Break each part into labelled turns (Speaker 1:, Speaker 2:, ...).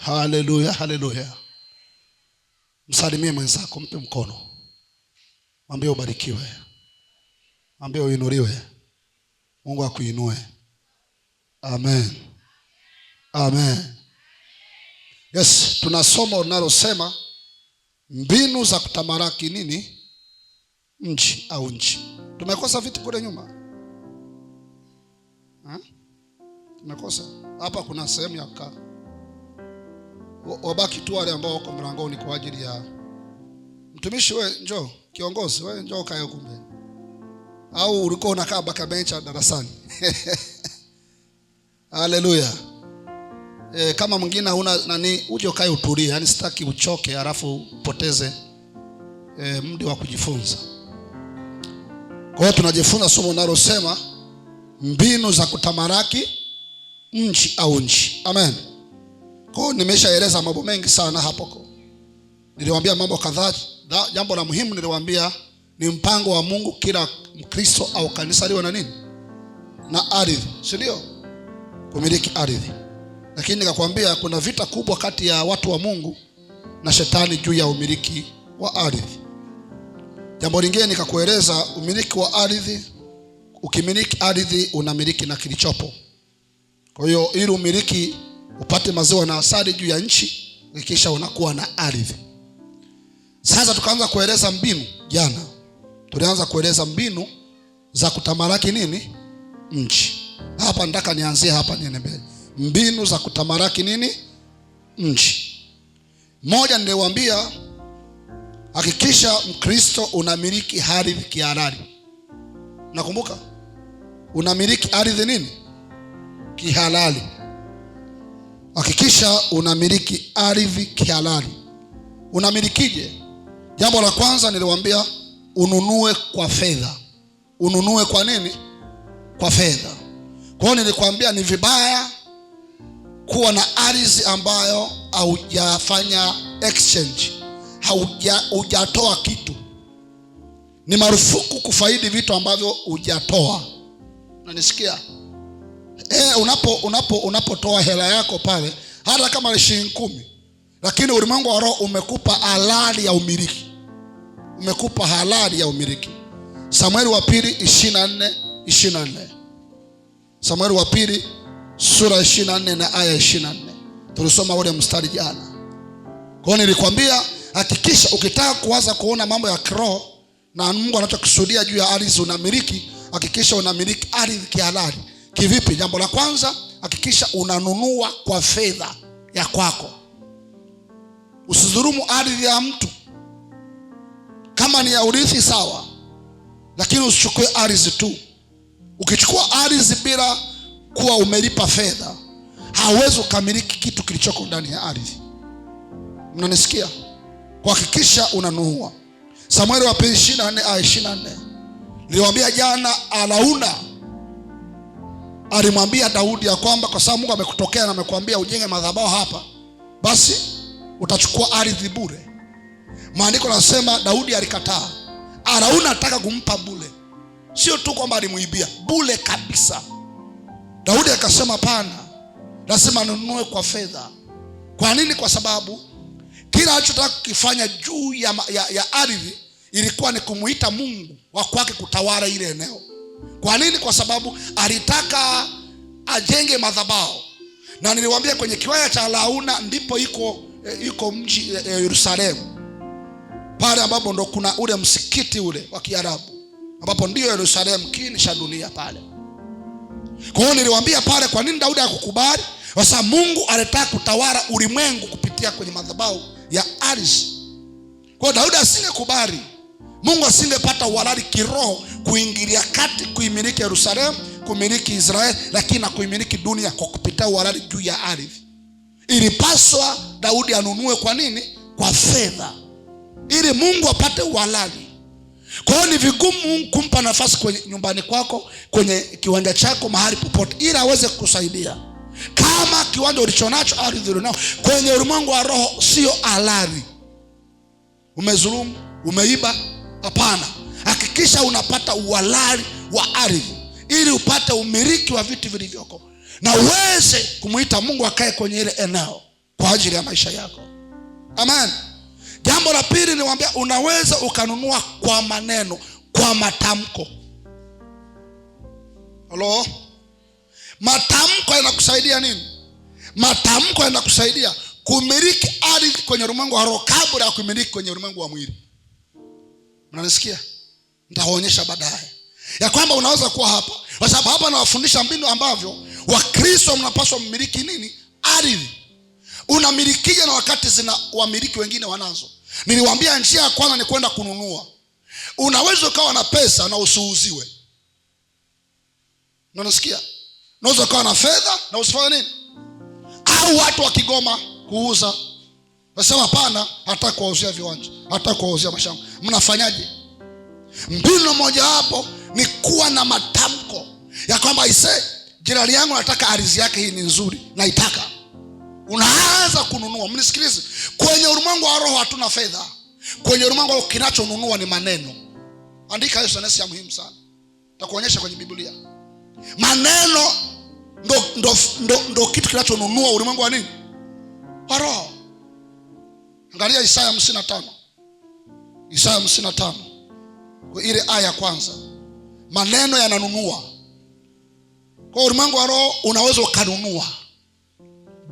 Speaker 1: Haleluya, haleluya. Msalimie mwenzako, mpe mkono. Mwambie ubarikiwe. Mwambie uinuliwe. Mungu akuinue. Amen. Amen. Yes, tuna somo linalosema mbinu za kutamalaki nini? Nchi au nchi. Tumekosa vitu kule nyuma. Tumekosa. Hapa kuna sehemu ya kaa. Wabaki tu wale ambao wako mlangoni kwa ajili ya mtumishi. Wewe njoo, kiongozi wewe njoo kae huko mbele. Au ulikuwa unakaa baka bencha darasani? Haleluya. Kama mwingine huna nani, uje ukae utulie. Yaani sitaki uchoke alafu upoteze muda wa kujifunza. Kwa hiyo tunajifunza somo linalosema mbinu za kutamalaki nchi au nchi. Amen. Kwa hiyo nimeshaeleza mambo mengi sana hapo. Niliwaambia mambo kadhaa. Jambo la muhimu niliwaambia ni mpango wa Mungu kila Mkristo au kanisa liwe na nini? Na ardhi, si ndio? Kumiliki ardhi. Lakini nikakwambia kuna vita kubwa kati ya watu wa Mungu na shetani juu ya umiliki wa ardhi. Jambo lingine nikakueleza umiliki wa ardhi, ukimiliki ardhi unamiliki na kilichopo. Kwa hiyo ili umiliki upate maziwa na asali juu ya nchi, kisha unakuwa na ardhi. Sasa tukaanza kueleza mbinu. Jana tulianza kueleza mbinu za kutamalaki nini? Nchi. Hapa nataka nianzie hapa niende mbele. Mbinu za kutamalaki nini? Nchi. Moja, niliwaambia hakikisha Mkristo unamiliki ardhi kihalali. Nakumbuka? Unamiliki ardhi nini? Kihalali. Hakikisha unamiliki ardhi kihalali. Unamilikije? Jambo la kwanza niliwaambia ununue kwa fedha. Ununue kwa nini? Kwa fedha. Kwa hiyo nilikwambia ni vibaya kuwa na ardhi ambayo haujafanya exchange, hujatoa kitu. Ni marufuku kufaidi vitu ambavyo hujatoa. Unanisikia? Unapotoa hela yako pale, hata kama ni shilingi 10, lakini ulimwengu wa roho umekupa halali ya umiliki. Umekupa halali ya umiliki. Samueli wa pili 24. Samueli wa pili sura 24 na aya 24. Tulisoma ule mstari jana. Kwa hiyo nilikwambia hakikisha ukitaka kuanza kuona mambo ya kiroho na Mungu anachokusudia juu ya ardhi unamiliki, hakikisha unamiliki ardhi kihalali. Kivipi? Jambo la kwanza, hakikisha unanunua kwa fedha ya kwako. Usidhulumu ardhi ya mtu. Kama ni ya urithi sawa, lakini usichukue ardhi tu. Ukichukua ardhi bila kuwa umelipa fedha, hauwezi ukamiliki kitu kilichoko ndani ya ardhi. Mnanisikia? Kuhakikisha unanunua. Samueli wa pili 24 aya 24. Niliwaambia jana Arauna alimwambia Daudi ya kwamba kwa sababu Mungu amekutokea na amekwambia ujenge madhabahu hapa, basi utachukua ardhi bure. Maandiko yanasema Daudi alikataa. Arauna anataka kumpa bure. Sio tu kwamba alimuibia, bure kabisa. Daudi akasema pana, lazima nunue kwa fedha. Kwa nini? Kwa sababu kila alichotaka kukifanya juu ya ardhi ilikuwa ni kumuita Mungu wa kwake kutawala ile eneo. Kwa nini? Kwa sababu alitaka ajenge madhabahu. Na niliwaambia kwenye kiwaya cha Arauna ndipo iko mji Yerusalemu. Pale ambapo ndo kuna ule msikiti ule wa Kiarabu, ambapo ndio Yerusalemu kiini cha dunia pale. Kwa hiyo niliwaambia pale kwa nini Daudi hakukubali? Kwa sababu Mungu alitaka kutawala ulimwengu kupitia kwenye madhabahu ya ardhi. Kwa hiyo Daudi asingekubali, Mungu asingepata uhalali kiroho kuingilia kati kuimiliki Yerusalemu, kumiliki Israeli, lakini na kuimiliki dunia kwa kupitia uhalali juu ya ardhi. Ilipaswa Daudi anunue kwa nini? Kwa fedha, ili Mungu apate uhalali. Kwa hiyo ni vigumu kumpa nafasi kwenye nyumbani kwako, kwenye kiwanja chako, mahali popote, ili aweze kukusaidia. Kama kiwanja ulichonacho, ardhi ulionao, kwenye ulimwengu wa roho sio halali. Umezulumu, umeiba, hapana. Hakikisha unapata uhalali wa ardhi ili upate umiliki wa vitu vilivyoko na uweze kumuita Mungu akae kwenye ile eneo. kwa ajili ya maisha yako. Amen. Jambo la pili niwaambia, unaweza ukanunua kwa maneno, kwa matamko. Hello? Matamko yanakusaidia nini? Matamko yanakusaidia kumiliki ardhi kwenye ulimwengu wa roho kabla ya kumiliki kwenye ulimwengu wa mwili. Mnanisikia? Nitawaonyesha baadaye ya kwamba unaweza kuwa hapa, kwa sababu hapa nawafundisha mbinu ambavyo Wakristo mnapaswa mmiliki nini? Ardhi. Unamilikije na wakati zina wamiliki wengine wanazo? Niliwaambia njia ya kwanza ni kwenda kununua. Unaweza ukawa na pesa na usiuziwe. Unanisikia? Unaweza ukawa na fedha na usifanye nini? Au watu wakigoma kuuza, wasema hapana, hata kuwauzia viwanja, hata kuwauzia mashamba. Mnafanyaje? Mbinu moja hapo ni kuwa na matamko ya kwamba jirani yangu nataka ardhi yake hii ni nzuri, naitaka. Unaanza kununua. Mnisikilize, kwenye ulimwengu wa roho hatuna fedha. Kwenye ulimwengu wa roho kinachonunua ni maneno. Andika hiyo sentensi ya muhimu sana, nitakuonyesha kwenye Biblia. Maneno ndo kitu kinachonunua ulimwengu wa nini? Wa roho. Angalia Isaya 55. Isaya 55. Kwa ile aya ya kwanza. Maneno yananunua. Kwa ulimwengu wa roho unaweza ukanunua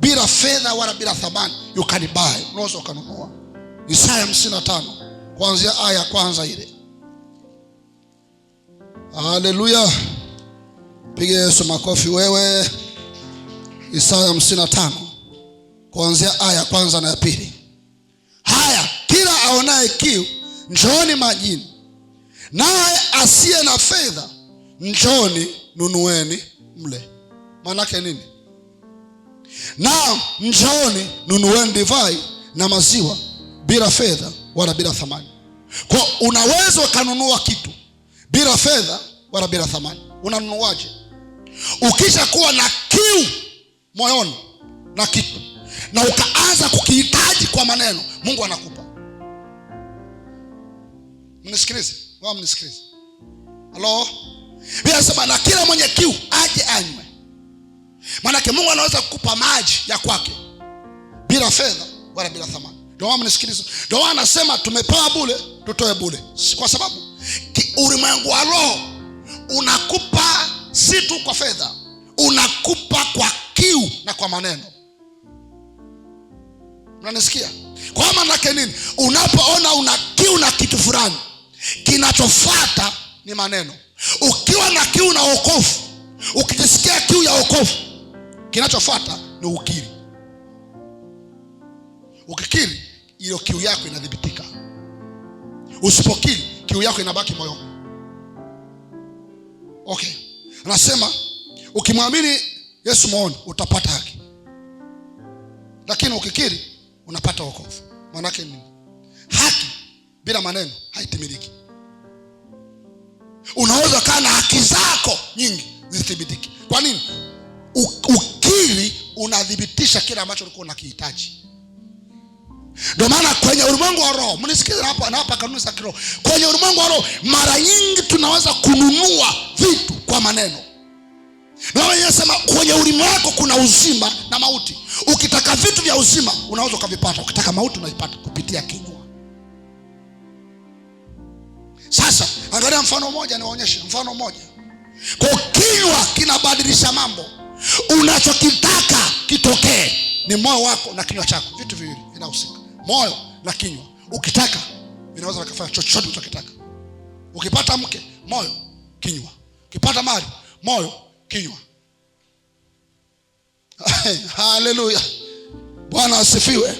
Speaker 1: bila fedha wala bila thamani. You can buy. Unaweza ukanunua. Isaya 55 kuanzia aya ya kwanza ile. Haleluya. Piga Yesu makofi wewe. Isaya 55 kuanzia aya ya kwanza na ya pili. Haya, kila aonaye kiu njooni majini, naye asiye na fedha njooni nunueni mle. Maana yake nini? Na njooni nunueni divai na maziwa bila fedha wala bila thamani. Kwa unaweza ukanunua kitu bila fedha wala bila thamani. Unanunuaje? Ukisha kuwa na kiu moyoni na kitu na ukaanza kukihitaji kwa maneno, Mungu anakupa. Mnisikilize? Wao mnisikilize? Hello? Biblia inasema na kila mwenye kiu aje anywe. Maana Mungu anaweza kukupa maji ya kwake bila fedha wala bila thamani. Ndio wao mnisikilize? Ndio wao anasema tumepewa bure, tutoe bure. Kwa sababu ulimwengu wa roho unakupa si tu kwa fedha, unakupa kwa kiu na kwa maneno. Unanisikia? Kwa maana yake nini? Unapoona una kiu na kitu fulani, kinachofuata ni maneno. Ukiwa na kiu na wokovu, ukijisikia kiu ya wokovu, kinachofuata ni ukiri. Ukikiri, hiyo kiu yako inadhibitika. Usipokiri, kiu yako inabaki moyoni. Okay. Anasema ukimwamini Yesu moyoni utapata haki. Lakini ukikiri unapata wokovu. Maana yake nini? Haki bila maneno haitimiliki. Unaweza kaa na haki zako nyingi zithibitiki. Kwa nini? Ukiri unadhibitisha kile ambacho ulikuwa unakihitaji. Ndio maana kwenye ulimwengu wa roho, mnisikize hapa na hapa kanuni za kiroho. Kwenye ulimwengu wa roho mara nyingi tunaweza kununua vitu kwa maneno. Na wewe unasema kwenye ulimi wako kuna uzima na mauti. Ukitaka vitu vya uzima unaweza ukavipata, ukitaka mauti unaipata kupitia kinywa. Sasa angalia mfano mmoja, niwaonyeshe mfano mmoja. Kwa kinywa kinabadilisha mambo. Unachokitaka kitokee ni moyo wako na kinywa chako. Vitu viwili vinahusika. Moyo na kinywa. Ukitaka vinaweza kufanya chochote unachotaka. Ukipata mke, moyo, kinywa. Ukipata mali, moyo, kinywa. Haleluya. Bwana asifiwe.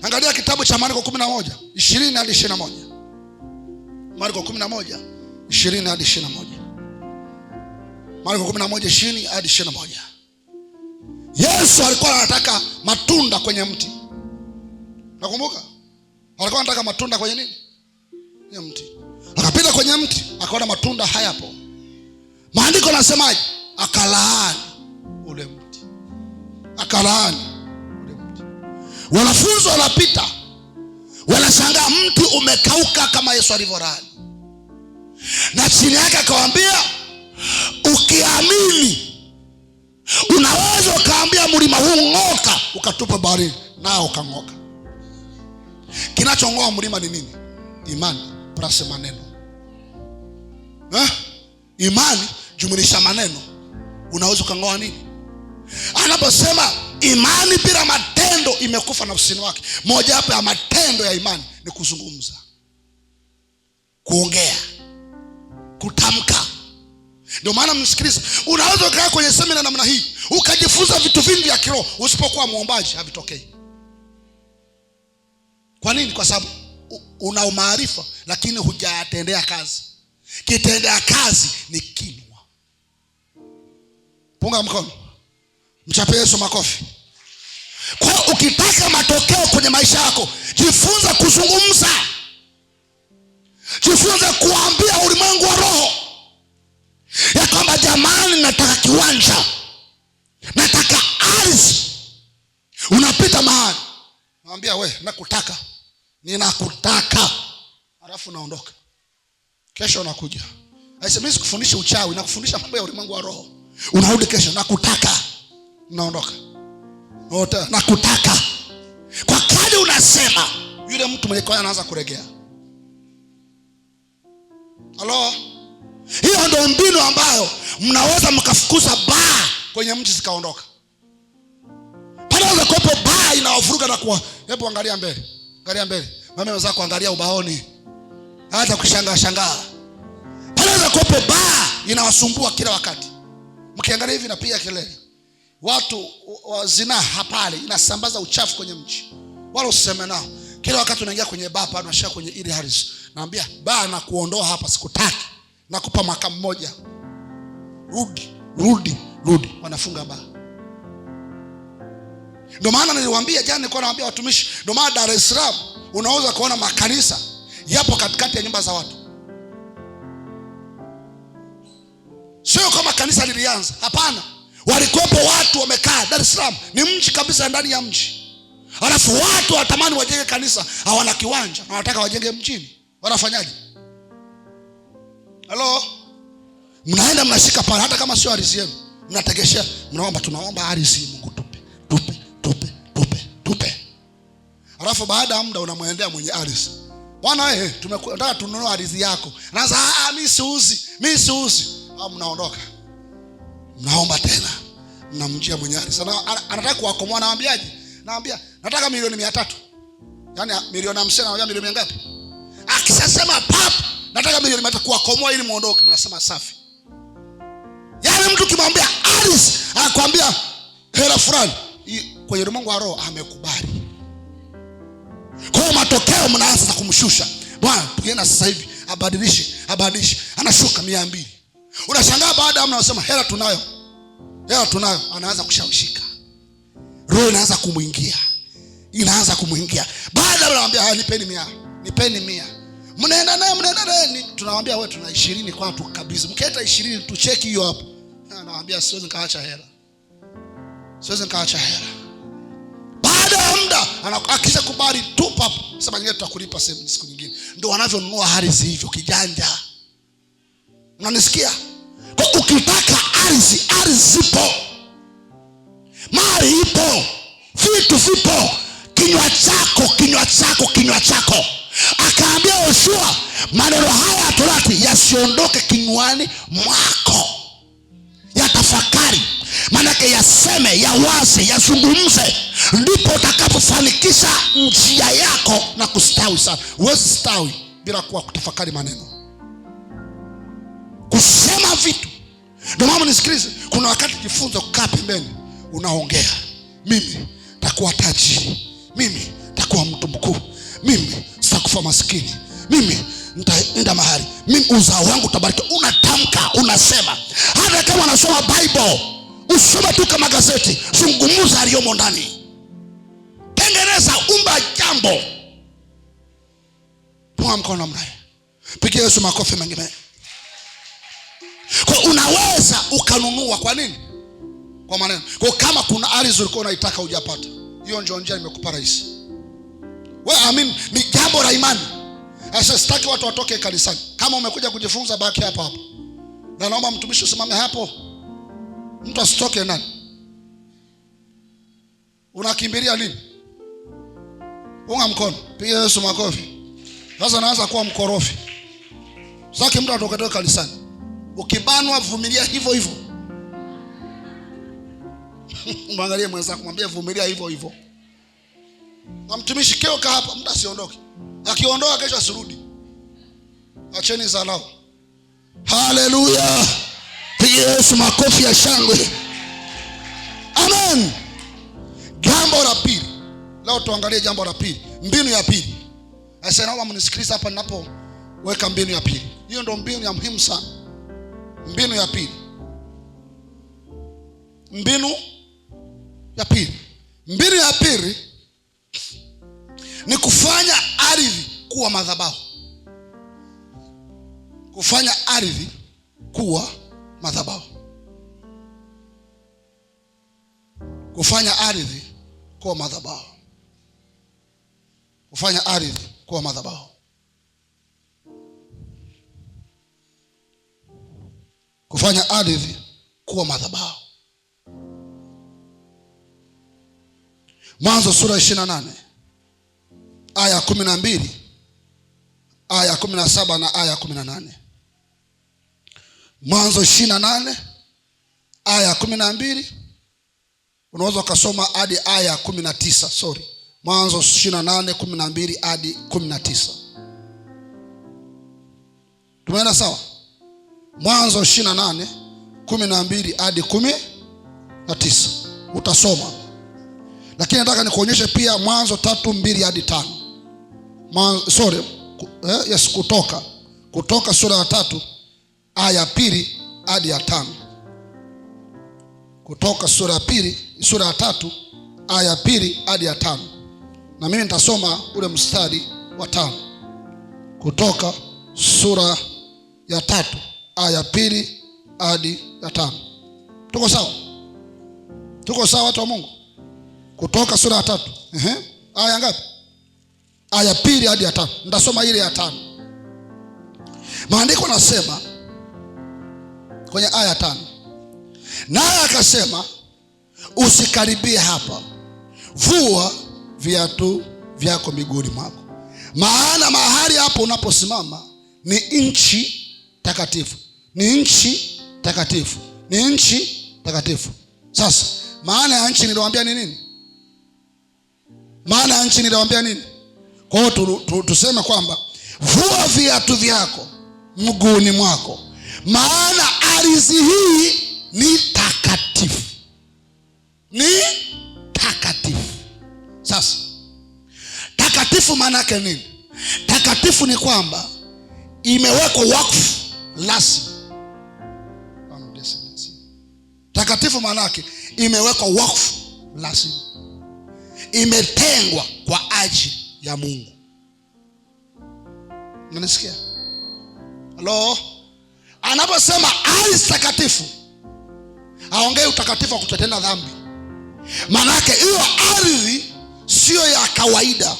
Speaker 1: Angalia kitabu cha Marko 11, 20 hadi 21. Marko 11, 20 hadi 21. Marko 11, 20 hadi 21. Yesu alikuwa anataka matunda kwenye mti. Nakumbuka? Alikuwa anataka matunda kwenye nini? Kwenye mti. Akapita kwenye mti, akaona matunda hayapo. Maandiko yanasemaje? Akalaani ule mti. Akalaani ule mti. Wanafunzi wanapita, wanashangaa mti umekauka kama Yesu alivyolaani. Na chini yake akawaambia, ukiamini unaweza ukaambia mlima huu ng'oka ukatoka. tupa baharini, nao kang'oka. Kinachong'oa mlima ni nini? Imani plus maneno. Imani jumulisha maneno, unaweza kang'oa nini? Anaposema imani bila matendo imekufa nafsini wake. Moja hapo ya matendo ya imani ni kuzungumza, kuongea, kutamka. Ndio maana msikilize, unaweza ukaa kwenye semina namna hii ukajifunza vitu vingi vya kiroho, usipokuwa muombaji havitokei. Kwa nini? Kwa sababu una maarifa lakini hujatendea kazi. Kitendea kazi ni kinywa. Punga mkono, mchape Yesu makofi. Kwa ukitaka matokeo kwenye maisha yako, jifunza kuzungumza. Jifunza kuambia ulimwengu wa roho ya kwamba jamani, nataka kiwanja, nataka ardhi. Unapita mahali, naambia we, nakutaka, ninakutaka, halafu naondoka. Kesho unakuja, aisema mimi sikufundisha uchawi, nakufundisha mambo ya ulimwengu wa roho. Unarudi kesho, nakutaka, unaondoka. Wote nakutaka. Kwa kadri unasema, yule mtu mwenye kwa anaanza kuregea. Halo? Hiyo ndio mbinu ambayo mnaweza mkafukuza baa kwenye mji zikaondoka. Panaweza kuwepo baa inawavuruga na kuwa, hebu angalia mbele. Angalia mbele. Mama wenzako kuangalia ubaoni. Hata kushangaa. Panaweza kuwepo baa inawasumbua kila wakati. Mkiangalia hivi napiga kelele. Watu wa zinaa hapale, inasambaza uchafu kwenye mji. Wala usiseme nao. Kila wakati unaingia kwenye baa hapa, unashika kwenye ili haris. Naambia baa na kuondoa hapa sikutaki. Nakupa mwaka mmoja. Rudi. Wanafunga baa. Ndio maana niliwaambia jana, nilikuwa nawaambia watumishi, ndio maana Dar es Salaam unaweza kuona makanisa yapo katikati ya nyumba za watu. Sio kama kanisa lilianza, hapana. Walikuwepo watu wamekaa. Dar es Salaam ni mji kabisa ndani ya mji. Alafu watu watamani wajenge kanisa, hawana kiwanja na wanataka wajenge mjini. Wanafanyaje? Halo? Mnaenda mnashika pale, hata kama sio ardhi yenu, mnategeshea, mnaomba, tunaomba ardhi Mungu tupe. Alafu baada ya muda unamwendea mwenye ardhi. Bwana wewe, tunataka tununue ardhi yako. Anaanza mimi siuzi. Au mnaondoka. Mnaomba tena. Mnamjia mwenye ardhi. Sana anataka kuwakomoa, anawaambiaje? Naambia nataka milioni 300. Yaani milioni 50, anawaambia milioni ngapi? Akisema pap, nataka milioni 300 kuwakomoa ili muondoke. Mnasema safi. Yaani mtu kimwambia ardhi, anakuambia hela fulani, kwenye ulimwengu wa roho amekubali. Kwa matokeo mnaanza kumshusha. Bwana, tukienda sasa hivi abadilishe. Anashuka 200. Unashangaa baada ya muda unasema hela tunayo. Anaanza kushawishika. Roho inaanza kumuingia. Baada ya anamwambia nipeni 100. Mnaenda naye. Tunamwambia wewe tuna 20 kwa tu kabisa. Mketa 20 tu cheki hiyo hapo. Anamwambia siwezi nikaacha hela. Baada ya muda akisha kubali tu papo, sema nyingine tutakulipa siku nyingine. Ndio wanavyonunua ardhi hivyo kijanja. Unanisikia? Kwa ukitaka ardhi zipo. Mali ipo. Vitu vipo. Kinywa chako. Akaambia Yoshua, maneno haya ya Torati yasiondoke kinywani mwako. Yatafakari. Manake yaseme, yawaze, yazungumze. Ndipo utakapofanikisha njia yako na kustawi sana. Huwezi stawi bila kuwa kutafakari maneno. Kusema vitu. Ndio maana nisikilize, kuna wakati jifunze kukaa pembeni, unaongea. Mimi nitakuwa tajiri. Mimi nitakuwa mtu mkuu. Mimi sitakufa maskini. Mimi nitaenda mahali. Mimi uzao wangu utabariki. Unatamka, unasema. Hata kama unasoma Bible, usome tu kama gazeti, zungumza aliyomo ndani. Tengeneza, umba jambo. Punga mkono namna hiyo. Pigia Yesu makofi mengi. Kwa unaweza ukanunua. Kwa nini? Kwa maneno. Kwa kama kuna ardhi ulikuwa unaitaka hujapata, hiyo ndio njia nimekupa rahisi. Wewe ni jambo la imani. Sasa sitaki watu watoke kanisani. Kama umekuja kujifunza, baki hapo. Na naomba mtumishi usimame hapo. Mtu asitoke nani? unakimbilia nini? Unga mkono, piga Yesu makofi. Sasa naanza kuwa mkorofi. Sasa mtu atoke kanisani. Ukibanwa vumilia hivyo hivyo. Mwangalie mwenzako, mwambie vumilia hivyo hivyo. Na mtumishi kioka hapa, mtu asiondoke. Akiondoka kesho asirudi. Acheni zalao. Haleluya. Piga Yesu makofi ya shangwe. Amen. Jambo la pili. Leo tuangalie jambo la pili. Mbinu ya pili. Sasa naomba mnisikilize hapa ninapoweka mbinu ya pili. Hiyo ndio mbinu ya muhimu sana. Mbinu ya pili. Mbinu ya pili. Mbinu ya pili ni kufanya ardhi kuwa madhabahu. Kufanya ardhi kuwa madhabahu. Kufanya ardhi kuwa madhabahu. Kufanya ardhi kuwa madhabahu. Kufanya ardhi kuwa madhabahu. Mwanzo sura 28 aya 12, aya 17 na aya 18. Mwanzo 28 aya 12, unaweza kusoma hadi aya 19. Mwanzo 28:12 hadi 19. Tumeenda sawa? Mwanzo 28:12 hadi 19 utasoma. Lakini nataka nikuonyeshe pia Mwanzo 3:2 hadi 5. Kutoka sura ya 3 aya 2 hadi ya 5. Kutoka sura ya 3 aya 2 hadi ya 5. Na mimi nitasoma ule mstari wa 5. Kutoka sura ya 3 aya 2 hadi ya 5. Tuko sawa? Tuko sawa watu wa Mungu? Kutoka sura ya 3. Aya ngapi? Aya 2 hadi ya 5. Nitasoma ile ya 5. Maandiko nasema kwenye aya 5. Naye akasema, usikaribie hapa. Vua viatu vyako miguuni mwako. Maana mahali hapo unaposimama ni nchi takatifu. Ni nchi takatifu. Ni nchi takatifu. Sasa, maana ya nchi niliwaambia ni nini? Maana ya nchi niliwaambia nini? Kwa hiyo tuseme kwamba vua viatu vyako mguuni mwako. Maana ardhi hii ni takatifu. Ni takatifu. Sasa, takatifu maana yake nini? Takatifu ni kwamba imewekwa wakfu rasmi. Takatifu maana yake imewekwa wakfu rasmi. Imetengwa kwa ajili ya Mungu. Unanisikia? Hello? Anaposema ardhi takatifu, haongei utakatifu wa kutotenda dhambi. Maana yake hiyo ardhi sio ya kawaida.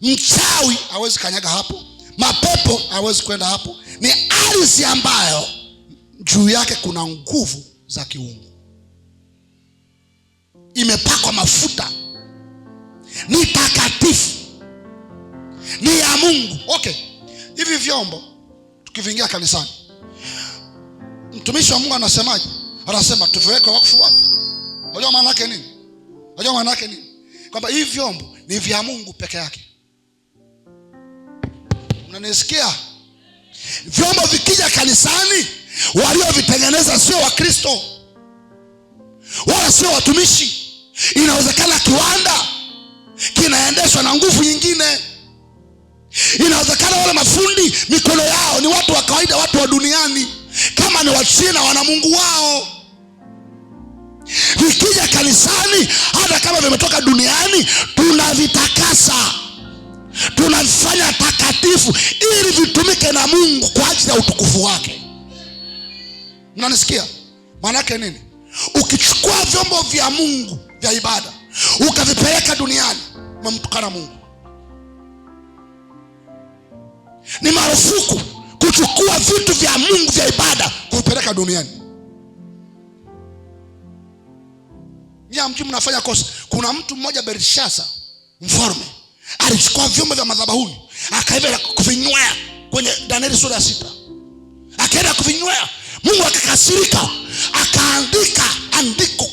Speaker 1: Mchawi hawezi kanyaga hapo, mapepo hawezi kwenda hapo. Ni ardhi ambayo juu yake kuna nguvu za kiungu. Imepakwa mafuta. Ni takatifu. Ni ya Mungu. Okay. Hivi vyombo tukivingia kanisani, mtumishi wa Mungu anasemaje? Anasema tuviweke wakfu wapi? Unajua maana yake nini? Unajua maana yake nini? Kwamba hivi vyombo ni vya Mungu peke yake. Unanisikia? Vyombo vikija kanisani, waliovitengeneza sio Wakristo, wala sio watumishi. Inawezekana kiwanda kinaendeshwa na nguvu nyingine. Inawezekana wale mafundi mikono yao ni watu wa kawaida, watu wa duniani. Kama ni Wachina wana Mungu wao. Vikija kanisani, hata kama vimetoka duniani, tunavitakasa, tunafanya takatifu ili vitumike na Mungu kwa ajili ya utukufu wake. Mnanisikia? Maana yake nini? Ukichukua vyombo vya Mungu vya ibada ukavipeleka duniani, umemtukana Mungu. Ni marufuku kuchukua vitu vya Mungu vya ibada kuvipeleka duniani. ya mji mnafanya kosa. Kuna mtu mmoja Belshaza mfalme alichukua vyombo vya madhabahuni akaenda kuvinywea kwenye Danieli sura ya 6. Akaenda kuvinywea, Mungu akakasirika, akaandika andiko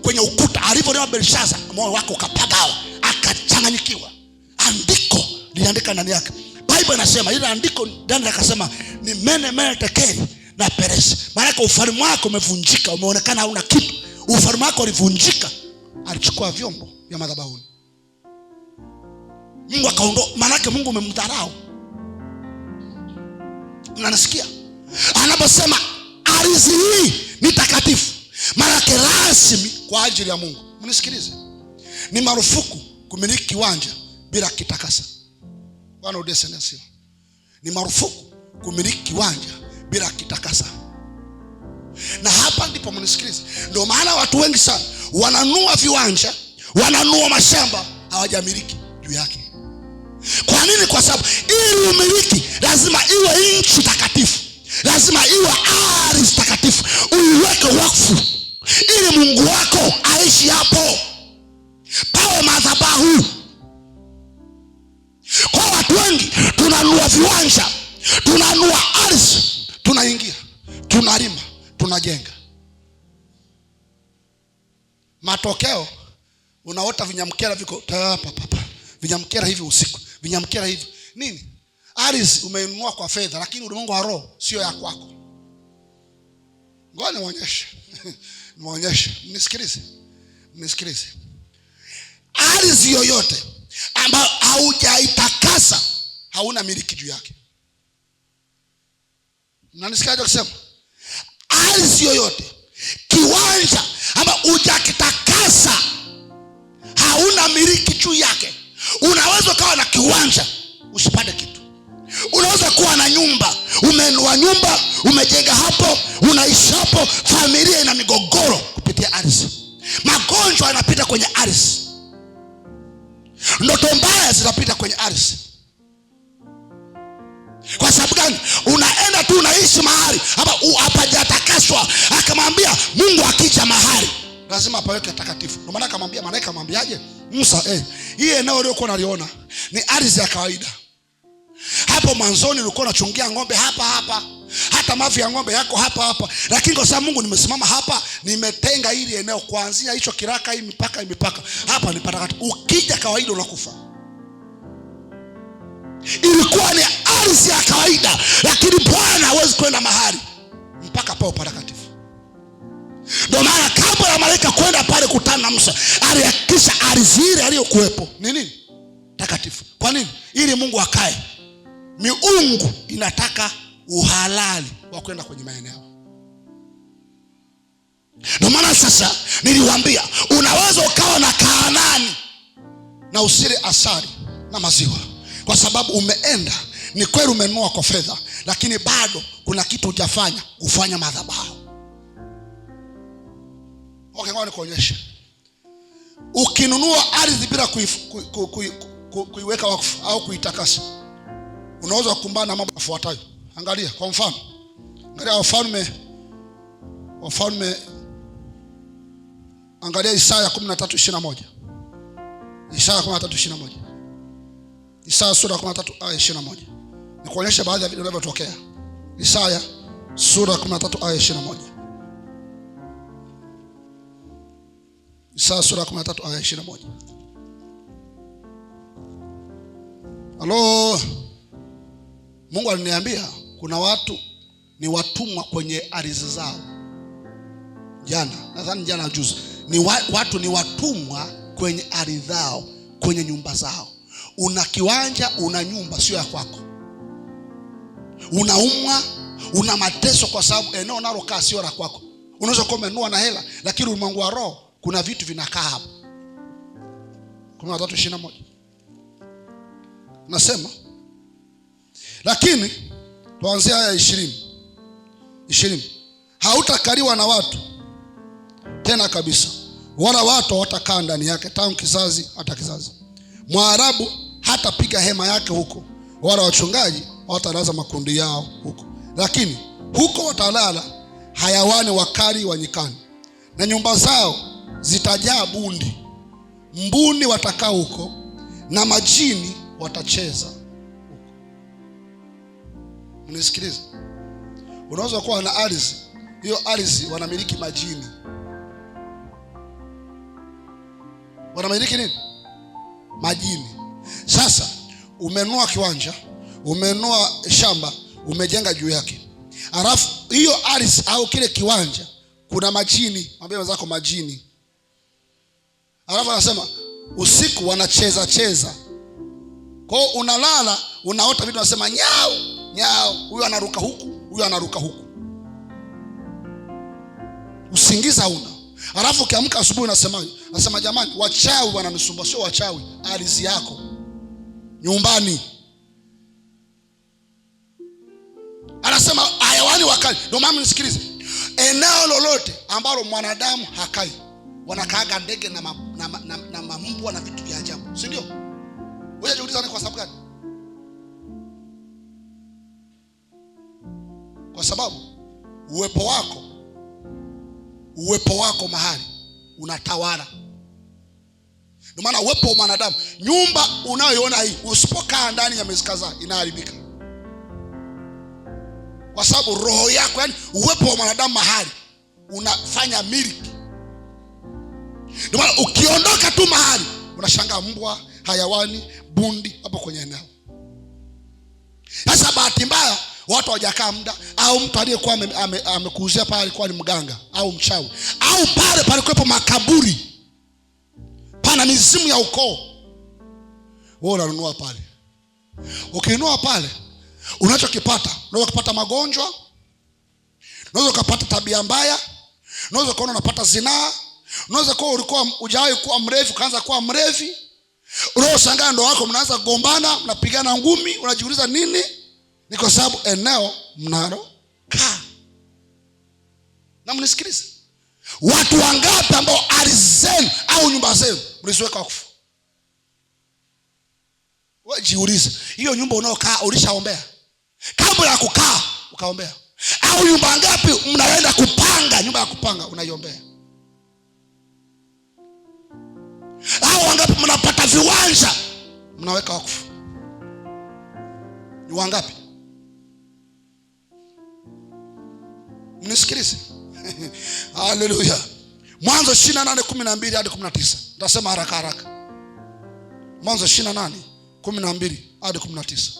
Speaker 1: kwenye ukuta. Alipoona Belshaza, moyo wake ukapagawa, akachanganyikiwa. Andiko liliandika ndani yake. Biblia inasema ile andiko ndani akasema ni mene tekeli na peresi. Maana ufalme wako umevunjika, umeonekana hauna kitu. Ufalme wako ulivunjika. Alichukua vyombo vya madhabahuni. Mungu akaondoa, maana Mungu umemdharau. Unanisikia? Anaposema ardhi hii ni takatifu, maana rasmi kwa ajili ya Mungu. Mnisikilize. Ni marufuku kumiliki kiwanja bila kitakasa. Bwana udese nasio. Ni marufuku kumiliki kiwanja bila kitakasa. Na hapa ndipo mnisikilize. Ndio maana watu wengi sana wananua viwanja, wananua mashamba, hawajamiliki juu yake. Kwa nini? Kwa sababu ili umiliki lazima iwe nchi takatifu, lazima iwe ardhi takatifu, uiweke wakfu ili Mungu wako aishi hapo. Pawe madhabahu. Kwa watu wengi tunanua viwanja, tunanua ardhi, tunaingia, tunalima, tunajenga. Matokeo unaota vinyamkera viko hapa. Vinyamkera hivi usiku, vinyamkera hivi. Nini? Ardhi umeinunua kwa fedha, lakini ulimwengu wa roho sio ya kwako. Ngoja niwaonyeshe. Mnisikilize. Ardhi yoyote ambayo haujaitakasa hauna miliki juu yake. Mnanisikiaje kusema? Ardhi yoyote, kiwanja ambayo hujakitakasa hauna miliki juu yake. Unaweza kuwa na kiwanja usipate kitu. Unaweza kuwa na nyumba, umenunua nyumba, umejenga hapo, unaishi hapo, familia ina migogoro kupitia ardhi. Magonjwa yanapita kwenye ardhi. Ndoto mbaya zinapita kwenye ardhi. Kwa sababu gani? Unaenda tu unaishi mahali hapajatakaswa. Akamwambia Mungu akija mahali lazima paweke takatifu. Ndio maana akamwambia malaika, amwambiaje Musa, hii eneo uliokuwa unaliona ni ardhi ya kawaida. Hapo mwanzoni ulikuwa unachungia ng'ombe hapa. Hata mavi ya ng'ombe yako hapa. Lakini kwa sababu Mungu nimesimama hapa, nimetenga hili eneo kuanzia hicho kiraka hii mipaka. Hapa ni patakatifu. Ukija kawaida unakufa. Ilikuwa ni ardhi ya kawaida, lakini Bwana hawezi kwenda mahali mpaka pao patakatifu. Ndio maana kabla ya malaika kwenda pale kutana na Musa, alihakikisha ardhi ile aliyokuwepo ni nini? Takatifu. Kwa nini? Ili Mungu akae. Miungu inataka uhalali wa kwenda kwenye maeneo. Ndio maana sasa niliwaambia unaweza ukawa na Kanaani na usile asali na maziwa, kwa sababu umeenda, ni kweli umenunua kwa fedha, lakini bado kuna kitu hujafanya, kufanya madhabahu. Okay, ngoja nikuonyeshe. Ukinunua ardhi bila kuiweka wakfu au kuitakasa, unaweza kukumbana na mambo yafuatayo. Angalia kwa mfano. Angalia Wafalme. Angalia Isaya 13:21. Isaya 13:21. Isaya sura 13 aya 21. Nikuonyeshe baadhi ya vitu vinavyotokea. Isaya sura 13 aya 21. Isaya sura 13 aya 21. Halo. Mungu aliniambia kuna watu ni watumwa kwenye ardhi zao. Nadhani jana juzi. Watu ni watumwa kwenye ardhi zao, kwenye nyumba zao. Una kiwanja, una nyumba, sio ya kwako. Unaumwa, una mateso kwa sababu eneo unalokaa sio la kwako. Unaweza kuwa umenunua na hela, lakini ulimwengu wa roho kuna vitu vinakaa hapo. 13:21. Nasema, lakini tuanzie aya 20. Hautakaliwa na watu tena kabisa, wala watu hawatakaa ndani yake tangu kizazi hata kizazi. Mwarabu hatapiga hema yake huko, wala wachungaji hawatalaza makundi yao huko. Lakini huko watalala hayawani wakali wa nyikani, na nyumba zao zitajaa bundi, mbuni watakaa huko na majini watacheza huko. Mnisikilize, unaweza kuwa na ardhi, hiyo ardhi wanamiliki majini. Wanamiliki nini? Majini. Sasa umenunua kiwanja, umenunua shamba, umejenga juu yake, alafu hiyo ardhi au kile kiwanja kuna majini. Mwambie wenzako majini. Alafu anasema usiku wanacheza cheza. Kwa hiyo unalala, unaota vitu, unasema nyao nyao, huyu anaruka huku, huyu anaruka huku, usingiza hauna. Alafu ukiamka asubuhi unasemaje? Nasema jamani, wachawi wananisumbua. Sio wachawi, ardhi yako, nyumbani. Anasema hayawani wakali. Ndio maana nisikilize, eneo lolote ambalo mwanadamu hakai, wanakaaga ndege na mambwa na vitu vya ajabu, si ndio? Wewe jiuliza ni kwa sababu gani? Kwa sababu uwepo wako mahali unatawala. Ndio maana uwepo wa mwanadamu, nyumba unayoiona hii, usipokaa ndani ya miezi kadhaa inaharibika. Kwa sababu roho yako, yani uwepo wa mwanadamu mahali unafanya miliki. Ndio maana ukiondoka tu mahali unashangaa mbwa, hayawani, bundi hapo kwenye eneo. Sasa bahati mbaya watu hawajakaa muda, au mtu aliyekuwa amekuuzia pale alikuwa ni mganga au mchawi, au pale palikuwepo makaburi, pana mizimu ya ukoo. Wewe unanunua pale. Ukinunua pale, unachokipata, unaweza kupata magonjwa, unaweza kupata tabia mbaya, unaweza kuona unapata zinaa, unaweza kuwa ulikuwa hujawahi kuwa mrevi ukaanza kuwa mrevi. Unaoshangaa ndoa yako mnaanza kugombana, mnapigana ngumi, unajiuliza nini? Ni kwa sababu eneo mnalo kaa. Na mnisikilize, watu wangapi ambao ardhi zenu au nyumba zenu mliziweka wakfu? Wewe jiulize, hiyo nyumba unaokaa ulishaombea? Kabla ya kukaa ukaombea? Au nyumba ngapi mnaenda kupanga, nyumba ya kupanga unaiombea? Au wangapi mnapata viwanja mnaweka wakfu? Ni wangapi? Mnisikilize. Haleluya. Mwanzo 28:12 hadi 19. Nitasema haraka haraka. Mwanzo 28:12 hadi 19.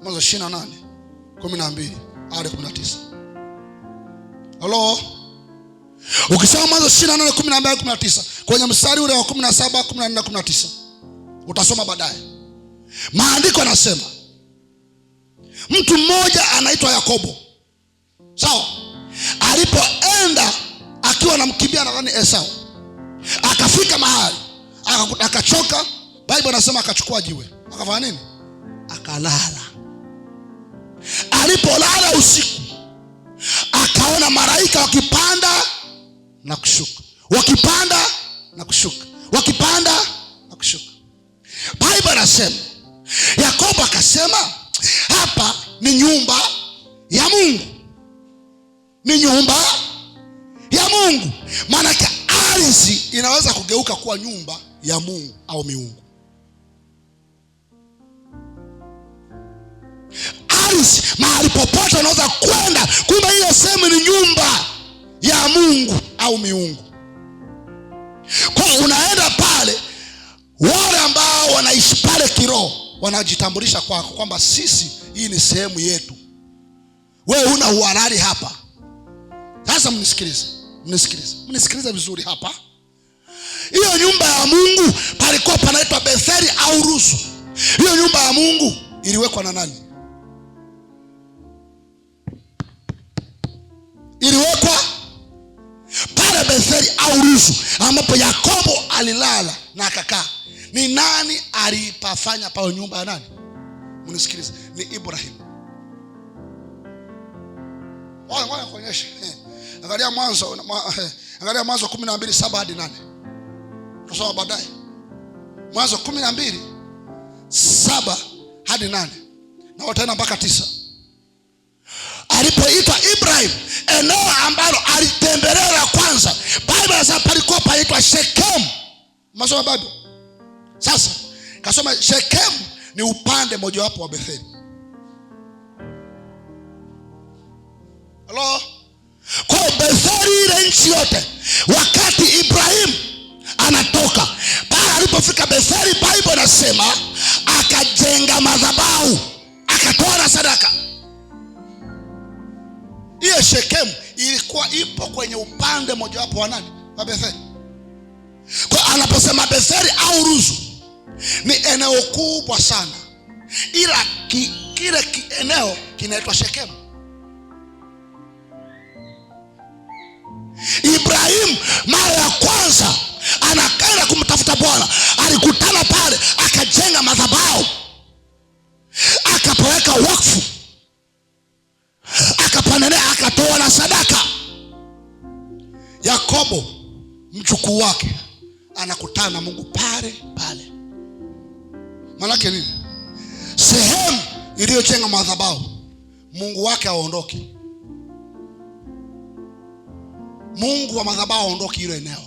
Speaker 1: Mwanzo 28:12 hadi 19. Halo? Ukisoma Mwanzo 28:12 hadi 19, kwenye mstari ule wa 17, 14, 19 utasoma baadaye. Maandiko yanasema mtu mmoja anaitwa Yakobo, sawa, alipoenda akiwa anamkimbia nadhani Esau, akafika mahali akachoka. Biblia inasema akachukua jiwe, akafanya nini? Akalala. Alipolala usiku, akaona malaika wakipanda na kushuka, wakipanda na kushuka, wakipanda na kushuka. Biblia inasema Yakobo akasema, hapa ni nyumba ya Mungu, ni nyumba ya Mungu. Maana ardhi inaweza kugeuka kuwa nyumba ya Mungu au miungu. Ardhi mahali popote unaweza kwenda, kumbe hiyo sehemu ni nyumba ya Mungu au miungu. Kwa unaenda pale, wale ambao wanaishi pale kiroho wanajitambulisha kwako kwamba sisi, hii ni sehemu yetu, wewe una uhalali hapa. Sasa mnisikilize vizuri hapa. Hiyo nyumba ya Mungu palikuwa panaitwa Betheli au Rusu. Hiyo nyumba ya Mungu iliwekwa na nani? Iliwekwa pale Betheli au Rusu, ambapo Yakobo alilala na akakaa. Ni nani alipafanya pale nyumba ya nani? Mnisikilize, ni Ibrahim. Ngoja kuonyesha. Angalia Mwanzo 12:7 hadi 8. Tusoma baadaye. Mwanzo 12:7 hadi 8. Na wataenda mpaka 9. palipoitwa Ibrahim, eneo ambalo alitembelea la kwanza, Biblia inasema palikuwa panaitwa Shekemu. Masoma Biblia. Sasa kasoma Shekemu ni upande mmoja wapo wa Betheli. Hello? Kwa Betheli ile nchi yote, wakati Ibrahim anatoka pale, alipofika Betheli, Biblia inasema akajenga madhabahu, akatoa na sadaka. Hiyo Shekemu ilikuwa ipo kwenye upande mmoja wapo wa nani? Wa Betheli. Kwa anaposema Betheli au Luzu, ni eneo kubwa sana, ila kile eneo kinaitwa Shekemu. Ibrahim mara ya kwanza anakaenda kumtafuta Bwana, alikutana pale, akajenga madhabahu, akapeleka wakfu, akapanenea, akatoa na sadaka. Yakobo mjukuu wake anakutana na Mungu pale pale. Maana nini? Sehemu iliyojenga madhabahu, Mungu wake aondoke. Mungu wa madhabahu aondoke hilo eneo.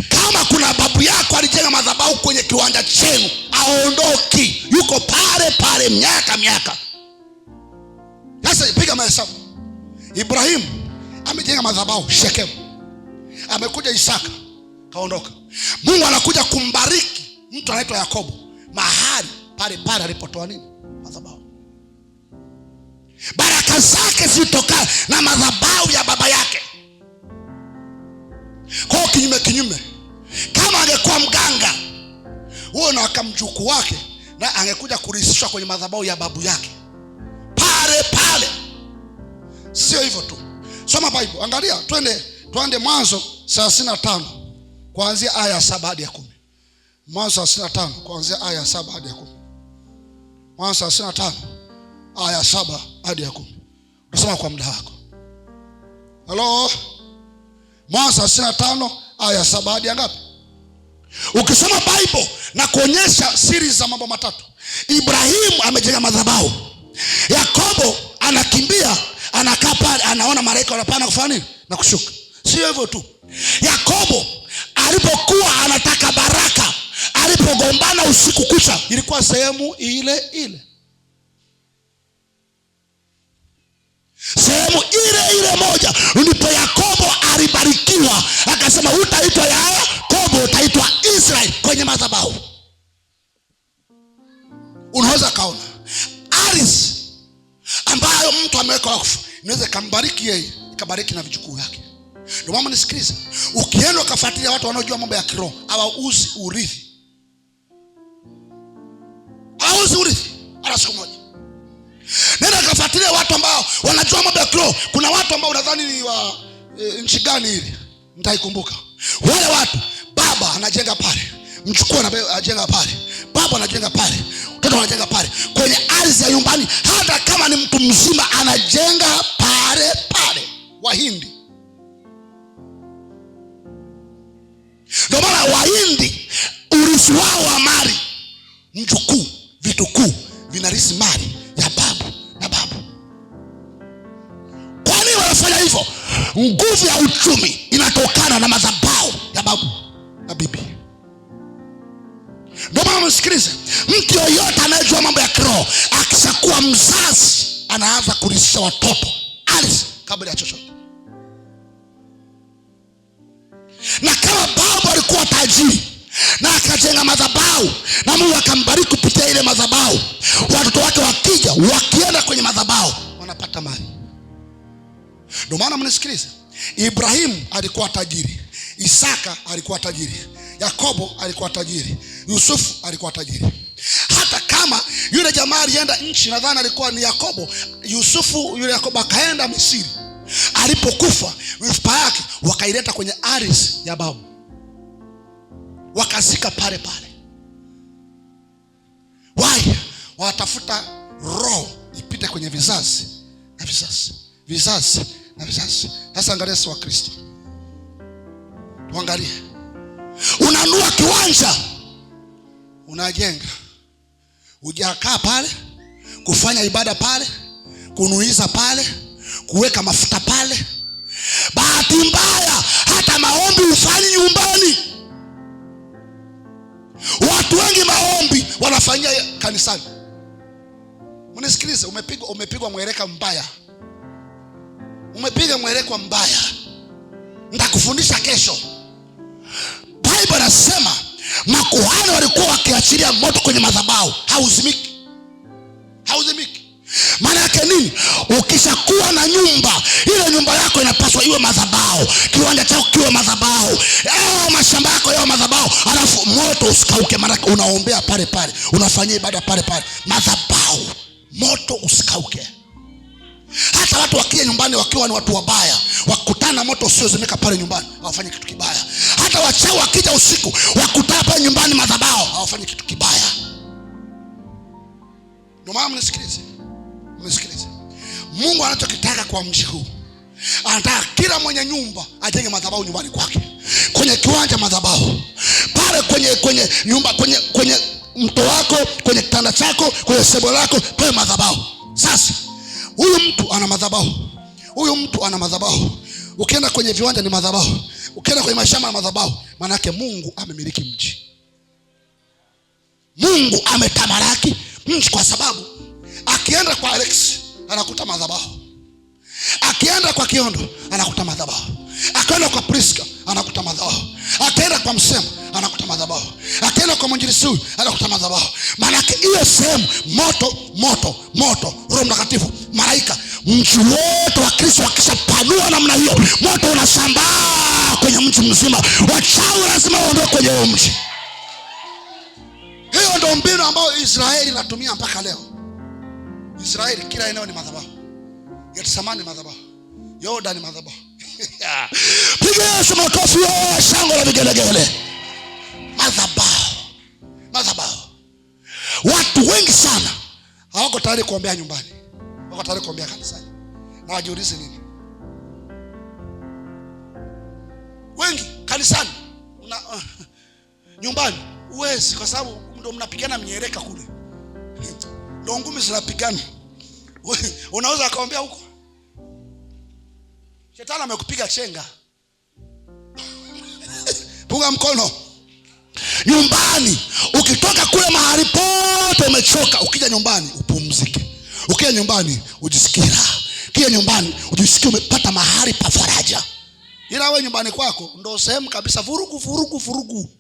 Speaker 1: Kama kuna babu yako alijenga madhabahu kwenye kiwanja chenu, aondoki, yuko pale pale miaka. Sasa piga mahesabu. Ibrahim amejenga madhabahu Shekemu, amekuja Isaka, kaondoka. Mungu anakuja kumbariki mtu anaitwa Yakobo mahali pale pale alipotoa nini? Madhabahu. Baraka zake zilitokana na madhabahu ya baba yake. Kwa kinyume, kama angekuwa mganga huo na akamjukuu wake, na angekuja kurisishwa kwenye madhabahu ya babu yake pale pale. Sio hivyo tu. Soma Bible, angalia, twende Mwanzo 35 kuanzia aya ya 7 hadi ya 10. Mwanzo 35 kuanzia aya ya 7 hadi ya 10. Mwanzo 35 aya ya 7 hadi ya 10. Utasoma kwa muda wako. Hello? Mwanzo 35 aya 7 hadi ngapi? Ukisoma Bible na kuonyesha siri za mambo matatu. Ibrahim amejenga madhabahu. Yakobo anakimbia, anakaa pale, anaona malaika wanapanda kufanya nini? Na kushuka. Sio hivyo tu. Yakobo alipokuwa anataka baraka, alipogombana usiku kucha, ilikuwa sehemu ile. Sehemu ile moja ndipo Yakobo alibarikiwa, akasema utaitwa Yakobo, utaitwa Israeli kwenye madhabahu. Unaweza kaona ardhi ambayo mtu ameweka wakfu inaweza kumbariki yeye, ikabariki na vijukuu yake. Ndio mama nisikilize, ukienda ukafuatilia watu wanaojua mambo ya kiroho, hawauzi urithi. Hawauzi urithi hata siku moja. Nenda kafuatilia watu ambao wanajua mambo ya kiroho. Kuna watu ambao unadhani ni wa nchi gani ile, nitaikumbuka. Wale watu, baba anajenga pale, mchukua anajenga pale, baba anajenga pale, mtoto anajenga pale, kwenye ardhi ya nyumbani. Hata kama ni mtu mzima anajenga pale pale. Wahindi. Ndio maana Wahindi urithi wao wa mali, mjukuu, vitukuu vinarisi mali ya babu na babu. Kwa nini wanafanya hivyo? Nguvu ya uchumi inatokana na madhabahu ya babu na bibi. Ndio maana msikilize, mtu yoyote anayejua mambo ya kiroho, akishakuwa mzazi, anaanza kurisisha watoto ardhi kabla ya chochote. Na kama babu alikuwa tajiri na akajenga madhabahu na Mungu akambariki kupitia ile madhabahu, watoto wake wakija, wakienda kwenye madhabahu, wanapata mali. Ndio maana mnisikilize, Ibrahim alikuwa tajiri, Isaka alikuwa tajiri, Yakobo alikuwa tajiri, Yusufu alikuwa tajiri. Hata kama yule jamaa alienda nchi, nadhani alikuwa ni Yakobo, Yusufu yule Yakobo akaenda Misri. Alipokufa mifupa yake wakaileta kwenye ardhi ya babu, wakazika pale pale. Why? Watafuta roho ipite kwenye vizazi na vizazi, vizazi na vizazi. Sasa angalia sisi wa Kristo, tuangalie. Unanua kiwanja, unajenga, hujakaa pale kufanya ibada pale, kunuiza pale, kuweka mafuta pale. Bahati mbaya hata maombi ufanyi nyumbani. Watu wengi maombi wanafanyia kanisani. Mnisikilize, umepigwa mweleka mbaya. Umepiga mweleka mbaya. Nitakufundisha kesho. Biblia inasema makuhani walikuwa wakiachilia moto kwenye madhabahu, hauzimiki. Maana yake nini? Ukishakuwa na nyumba, ile nyumba yako inapaswa iwe madhabahu, kiwanja chako kiwe madhabahu, mashamba yako yawe madhabahu, alafu moto usikauke. Maana yake unaombea pale pale, unafanyia ibada pale pale, madhabahu, moto usikauke. Hata watu wakija nyumbani wakiwa ni watu wabaya, wakutana moto usiozimika pale nyumbani, hawafanye kitu kibaya. Hata wachawi wakija usiku, wakutana pale nyumbani madhabahu, hawafanye kitu kibaya. Ndio maana mnisikilize. Mungu anachokitaka kwa mji huu, anataka kila mwenye nyumba ajenge madhabahu nyumbani kwake, kwenye kiwanja madhabahu, pale kwenye nyumba, kwenye mto wako, kwenye kitanda chako, kwenye sebule lako, pale madhabahu. Sasa huyu mtu ana madhabahu, ukienda kwenye viwanja ni madhabahu, ukienda kwenye mashamba na madhabahu. Maana yake Mungu amemiliki mji, Mungu ametamalaki mji, kwa sababu akienda kwa Alex anakuta madhabahu, akienda kwa Kiondo anakuta madhabahu, akienda kwa Priska anakuta madhabahu, akienda kwa Msema anakuta madhabahu, akienda kwa Mwinjilisti anakuta madhabahu. Maana yake hiyo sehemu moto, Roho Mtakatifu, malaika, mji wote wa Kristo wakishapanua namna hiyo, moto unasambaa kwenye mji mzima. Wachawi lazima waondoke kwenye huo mji. Hiyo ndio mbinu ambayo Israeli inatumia mpaka leo. Israeli kila eneo ni madhabahu. Getsemani madhabahu, Yordani madhabahu. Piga Yesu makofi, shangwe la vigelegele. Madhabahu. Watu wengi sana hawako tayari kuombea nyumbani, wako tayari kuombea kanisani. Na wajiulize nini? Wengi kanisani nyumbani uwezi, kwa sababu ndio mnapigana mnyereka kule, ndio ngumi zinapigana. Unaweza kaombea huko, shetani amekupiga chenga. Punga mkono. Nyumbani ukitoka kule mahali pote umechoka, ukija nyumbani upumzike. Ukija nyumbani ujisikie raha. Ukija nyumbani ujisikie umepata mahali pa faraja. Ila wewe nyumbani kwako ndio sehemu kabisa vurugu.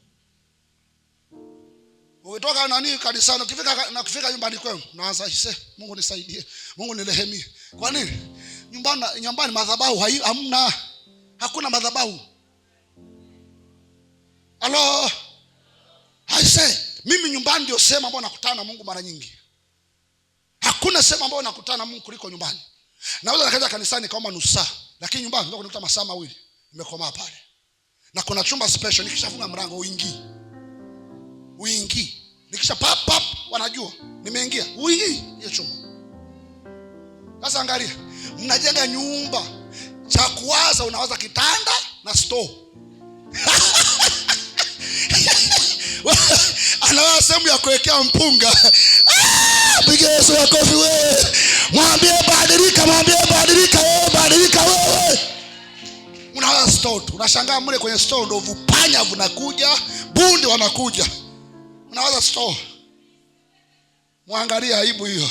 Speaker 1: Ukitoka kanisani, ukifika nyumbani kwenu unaanza Mungu nisaidie, Mungu nirehemie. Kwa nini? Nyumbani madhabahu hamna. Hakuna madhabahu. Mimi nyumbani ndio sehemu ambayo nakutana na Mungu mara nyingi. Hakuna sehemu ambayo nakutana na Mungu kuliko nyumbani. Naweza nikaenda kanisani kama nusu saa, lakini nyumbani ndio nikuta masaa mawili nimekomaa pale. Na kuna chumba special, nikishafunga mlango uingie. Nikisha pap wanajua nimeingia, uingie hiyo chumba. Sasa angalia, mnajenga nyumba, cha kuwaza unawaza kitanda na store. Anawa sehemu ya kuwekea mpunga. Piga Yesu makofi wewe. Mwambie badilika wewe. Unawaza store tu. Unashangaa mle kwenye store ndio vipanya vinakuja, bundi wanakuja. Unawaza store. Muangalia aibu hiyo.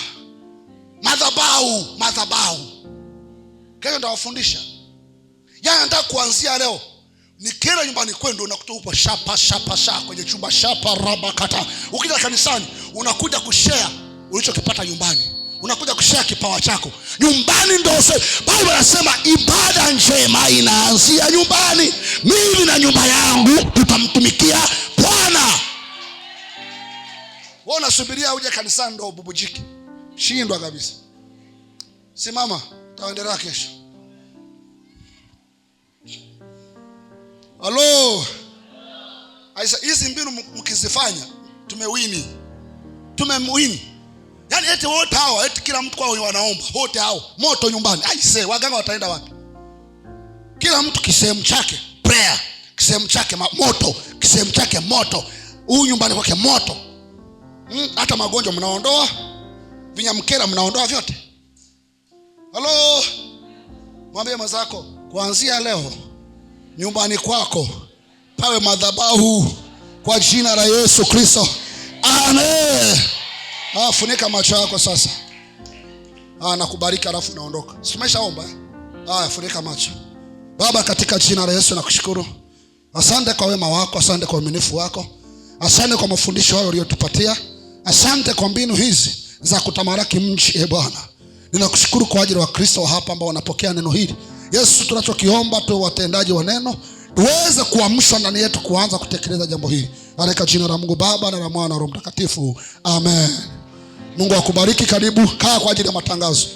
Speaker 1: Madhabahu. Kesho nitawafundisha. Nataka kuanzia leo, nikienda nyumbani kwenu unakuta upo shapa kwenye chumba rabakata. Ukija kanisani unakuja kushare ulichokipata nyumbani. Unakuja kushare kipawa chako. Nyumbani ndio Biblia inasema ibada njema inaanzia nyumbani. Mimi na nyumba yangu tutamtumikia Bwana. Wewe unasubiria uje kanisani ndio ububujiki. Shindwa kabisa. Simama, taendelea kesho. Aisa, hizi mbinu mkizifanya tumewini. Yaani eti wote hao, eti kila mtu kwao wanaomba, wote hao moto nyumbani. Aise, waganga wataenda wapi? Kila mtu kisehemu chake prayer, kisehemu chake moto, kisehemu chake moto. Huyu nyumbani kwake moto. Hata magonjwa mnaondoa, vinyamkera mnaondoa vyote. Halo, mwambie mwenzako, kuanzia leo nyumbani kwako pawe madhabahu kwa jina la Yesu Kristo. Amen. Funika macho yako sasa. Nakubariki alafu naondoka. Simeshaomba. Funika macho. Baba, katika jina la Yesu nakushukuru. Asante kwa wema wako, asante kwa uaminifu wako. Asante kwa mafundisho hayo uliyotupatia. Asante kwa mbinu hizi za kutamaraki mji, Bwana. Ninakushukuru kwa ajili ya Wakristo hapa ambao wanapokea neno hili. Yesu, tunachokiomba tu watendaji wa neno, tuweze kuamshwa ndani yetu kuanza kutekeleza jambo hili. Katika jina la Mungu Baba na la Mwana na Roho Mtakatifu. Amen. Mungu akubariki. Karibu, kaa kwa ajili ya matangazo.